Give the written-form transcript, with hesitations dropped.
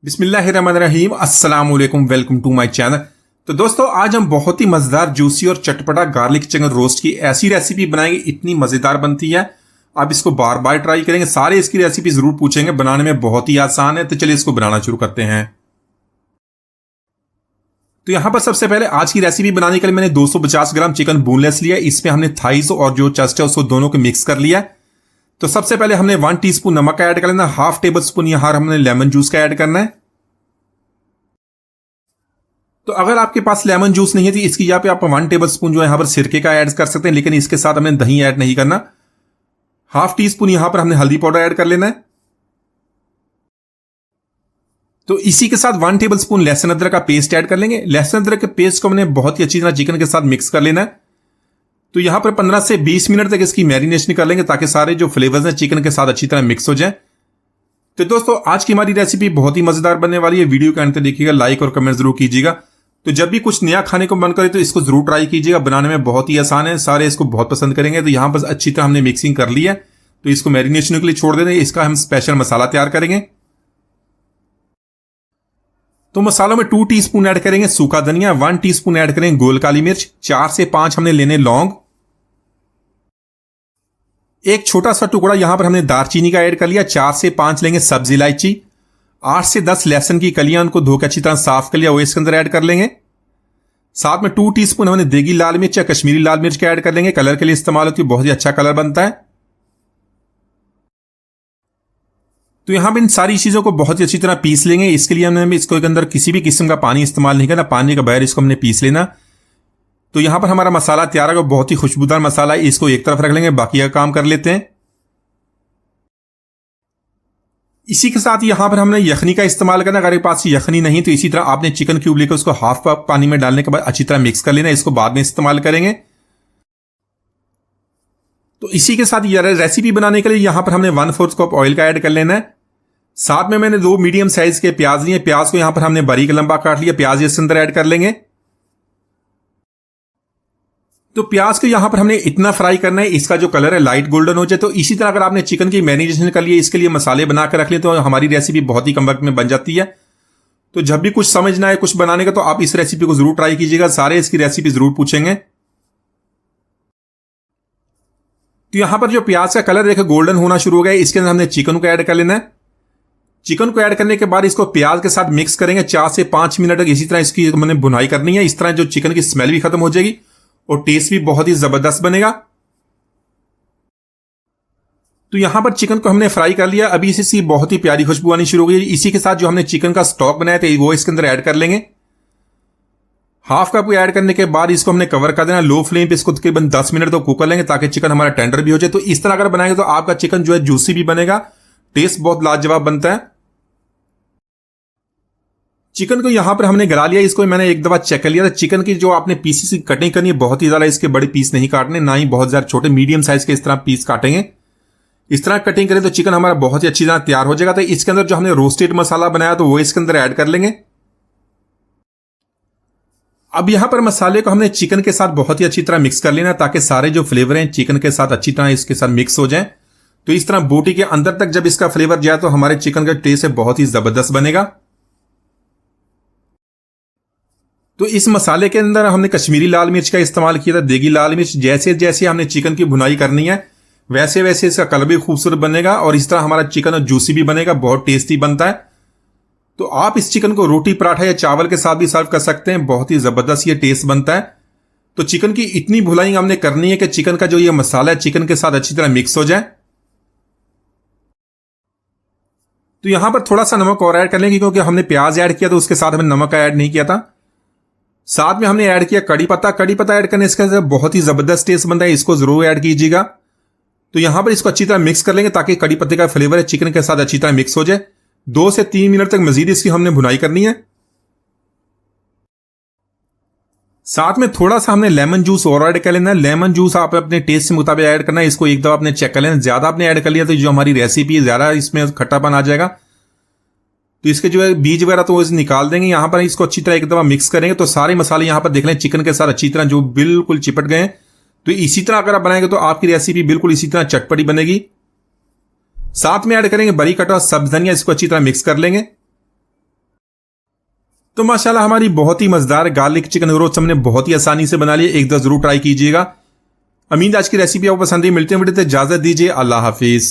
बिस्मिल्लाहिर्रहमानिर्रहीम, अस्सलाम वालेकुम, वेलकम टू माय चैनल। तो दोस्तों, आज हम बहुत ही मजेदार, जूसी और चटपटा गार्लिक चिकन रोस्ट की ऐसी रेसिपी बनाएंगे, इतनी मजेदार बनती है। आप इसको बार बार ट्राई करेंगे, सारे इसकी रेसिपी जरूर पूछेंगे, बनाने में बहुत ही आसान है। तो चलिए इसको बनाना शुरू करते हैं। तो यहां पर सबसे पहले आज की रेसिपी बनाने के लिए मैंने 250 ग्राम चिकन बोनलेस लिया। इसमें हमने थाइस और जो चेस्ट है उसको दोनों को मिक्स कर लिया। तो सबसे पहले हमने 1 टीस्पून नमक का ऐड कर लेना, हाफ टेबल स्पून यहां हमने लेमन जूस का ऐड करना है। तो अगर आपके पास लेमन जूस नहीं है तो इसकी जगह पे आप 1 टेबल स्पून जो है यहां पर सिरके का ऐड कर सकते हैं, लेकिन इसके साथ हमने दही ऐड नहीं करना। हाफ टी स्पून यहां पर हमने हल्दी पाउडर ऐड कर लेना है। तो इसी के साथ 1 टेबल स्पून लहसुन अदरक का पेस्ट ऐड कर लेंगे। लहसुन अदरक के पेस्ट को हमने बहुत ही अच्छी तरह चिकन के साथ मिक्स कर लेना है। तो यहां पर 15 से 20 मिनट तक इसकी मैरिनेशन कर लेंगे, ताकि सारे जो फ्लेवर्स हैं चिकन के साथ अच्छी तरह मिक्स हो जाए। तो दोस्तों, आज की हमारी रेसिपी बहुत ही मजेदार बनने वाली है। वीडियो के अंत तक देखिएगा, लाइक और कमेंट जरूर कीजिएगा। तो जब भी कुछ नया खाने को मन करे तो इसको जरूर ट्राई कीजिएगा, बनाने में बहुत ही आसान है, सारे इसको बहुत पसंद करेंगे। तो यहां पर अच्छी तरह हमने मिक्सिंग कर ली है, तो इसको मैरिनेशन के लिए छोड़ देंगे। इसका हम स्पेशल मसाला तैयार करेंगे। तो मसालों में 2 टीस्पून ऐड करेंगे सूखा धनिया, 1 टीस्पून ऐड करेंगे गोल काली मिर्च, 4 से 5 हमने लेने लौंग, एक छोटा सा टुकड़ा यहां पर हमने दालचीनी का ऐड कर लिया, 4 से 5 लेंगे सब्जी इलायची, 8 से 10 लहसुन की कलियां, उनको धोकर अच्छी तरह साफ कर लिया, वो इसके अंदर ऐड कर लेंगे। साथ में 2 टीस्पून हमने देगी लाल मिर्च या कश्मीरी लाल मिर्च का ऐड कर लेंगे, कलर के लिए इस्तेमाल होती है, बहुत ही अच्छा कलर बनता है। तो यहां पर इन सारी चीजों को बहुत ही अच्छी तरह पीस लेंगे। इसके लिए हमने इसको के अंदर किसी भी किस्म का पानी इस्तेमाल नहीं करना, पानी के बगैर इसको हमने पीस लेना। तो यहां पर हमारा मसाला तैयार है, बहुत ही खुशबूदार मसाला है। इसको एक तरफ रख लेंगे, बाकी का काम कर लेते हैं। इसी के साथ यहां पर हमने यखनी का इस्तेमाल करना। अगर आपके पास यखनी नहीं तो इसी तरह आपने चिकन क्यूब लेकर उसको हाफ कप पानी में डालने के बाद अच्छी तरह मिक्स कर लेना, इसको बाद में इस्तेमाल करेंगे। तो इसी के साथ रेसिपी बनाने के लिए यहां पर हमने 1/4 कप ऑयल का ऐड कर लेना है। साथ में मैंने 2 मीडियम साइज के प्याज लिए, प्याज को यहां पर हमने बारीक लंबा काट लिया, प्याज इसके अंदर ऐड कर लेंगे। तो प्याज को यहां पर हमने इतना फ्राई करना है, इसका जो कलर है लाइट गोल्डन हो जाए। तो इसी तरह अगर आपने चिकन की मैरिनेशन कर लिए, इसके लिए मसाले बनाकर रख लिए, तो हमारी रेसिपी बहुत ही कम वक्त में बन जाती है। तो जब भी कुछ समझना है कुछ बनाने का, तो आप इस रेसिपी को जरूर ट्राई कीजिएगा, सारे इसकी रेसिपी जरूर पूछेंगे। तो यहां पर जो प्याज का कलर देखो गोल्डन होना शुरू हो गया, इसके अंदर हमने चिकन को ऐड कर लेना है। चिकन को ऐड करने के बाद इसको प्याज के साथ मिक्स करेंगे 4 से 5 मिनट तक। इसी तरह इसकी मैंने भुनाई करनी है, इस तरह जो चिकन की स्मेल भी खत्म हो जाएगी और टेस्ट भी बहुत ही जबरदस्त बनेगा। तो यहां पर चिकन को हमने फ्राई कर लिया, अभी इससे बहुत ही प्यारी खुशबू आनी शुरू हो गई। इसी के साथ जो हमने चिकन का स्टॉक बनाया था वो इसके अंदर ऐड कर लेंगे। हाफ कप ऐड करने के बाद इसको हमने कवर कर देना, लो फ्लेम पे इसको तकरीबन 10 मिनट तक कुक कर लेंगे, ताकि चिकन हमारा टेंडर भी हो जाए। तो इस तरह अगर बनाएंगे तो आपका चिकन जो है जूसी भी बनेगा, टेस्ट बहुत लाजवाब बनता है। चिकन को यहां पर हमने गला लिया, इसको मैंने एक दफा चेक कर लिया था। चिकन की जो आपने पीसेस की कटिंग करनी है, बहुत ही ज्यादा इसके बड़े पीस नहीं काटने, ना ही बहुत ज्यादा छोटे, मीडियम साइज के इस तरह पीस काटेंगे। इस तरह कटिंग करें तो चिकन हमारा बहुत ही अच्छी तरह तैयार हो जाएगा। तो इसके अंदर जो हमने रोस्टेड मसाला बनाया तो वो इसके अंदर ऐड कर लेंगे। अब यहां पर मसाले को हमने चिकन के साथ बहुत ही अच्छी तरह मिक्स कर लेना, ताकि सारे जो फ्लेवर हैं चिकन के साथ अच्छी तरह इसके साथ मिक्स हो जाए। तो इस तरह बोटी के अंदर तक जब इसका फ्लेवर जाए तो हमारे चिकन का टेस्ट बहुत ही जबरदस्त बनेगा। तो इस मसाले के अंदर हमने कश्मीरी लाल मिर्च का इस्तेमाल किया था, देगी लाल मिर्च। जैसे जैसे हमने चिकन की भुनाई करनी है वैसे वैसे इसका कलर भी खूबसूरत बनेगा, और इस तरह हमारा चिकन जूसी भी बनेगा, बहुत टेस्टी बनता है। तो आप इस चिकन को रोटी पराठा या चावल के साथ भी सर्व कर सकते हैं, बहुत ही जबरदस्त ये टेस्ट बनता है। तो चिकन की इतनी भुनाई हमने करनी है कि चिकन का जो ये मसाला है चिकन के साथ अच्छी तरह मिक्स हो जाए। तो यहां पर थोड़ा सा नमक और ऐड कर लेंगे, क्योंकि हमने प्याज ऐड किया तो उसके साथ हमने नमक ऐड नहीं किया था। साथ में हमने ऐड किया कड़ी पत्ता। कड़ी पत्ता ऐड करने इसका बहुत ही जबरदस्त टेस्ट बनता है, इसको जरूर ऐड कीजिएगा। तो यहां पर इसको अच्छी तरह मिक्स कर लेंगे, ताकि कड़ी पत्ते का फ्लेवर है चिकन के साथ अच्छी तरह मिक्स हो जाए। 2 से 3 मिनट तक मजीद इसकी हमने भुनाई करनी है। साथ में थोड़ा सा हमने लेमन जूस और ऐड कर लेना है। लेमन जूस आप अपने टेस्ट से मुताबिक ऐड करना है, इसको एक दफा आपने चेक कर लेना। ज्यादा आपने ऐड कर लिया तो जो हमारी रेसिपी है ज्यादा इसमें खट्टापन आ जाएगा, तो इसके जो है बीज वगैरह तो इसे निकाल देंगे। यहां पर इसको अच्छी तरह एक दफा मिक्स करेंगे तो सारे मसाले यहां पर देख लें चिकन के साथ अच्छी तरह जो बिल्कुल चिपट गए। तो इसी तरह अगर आप बनाएंगे तो आपकी रेसिपी बिल्कुल इसी तरह चटपटी बनेगी। साथ में ऐड करेंगे बारीक कटा सब्ज धनिया, इसको अच्छी तरह मिक्स कर लेंगे। तो माशाल्लाह हमारी बहुत ही मजेदार गार्लिक चिकन रोस्ट हमने बहुत ही आसानी से बना लिया। एक दस जरूर ट्राई कीजिएगा। उम्मीद आज की रेसिपी आपको पसंद आई। मिलते हैं वीडियो, इजाजत दीजिए। अल्लाह हाफिज।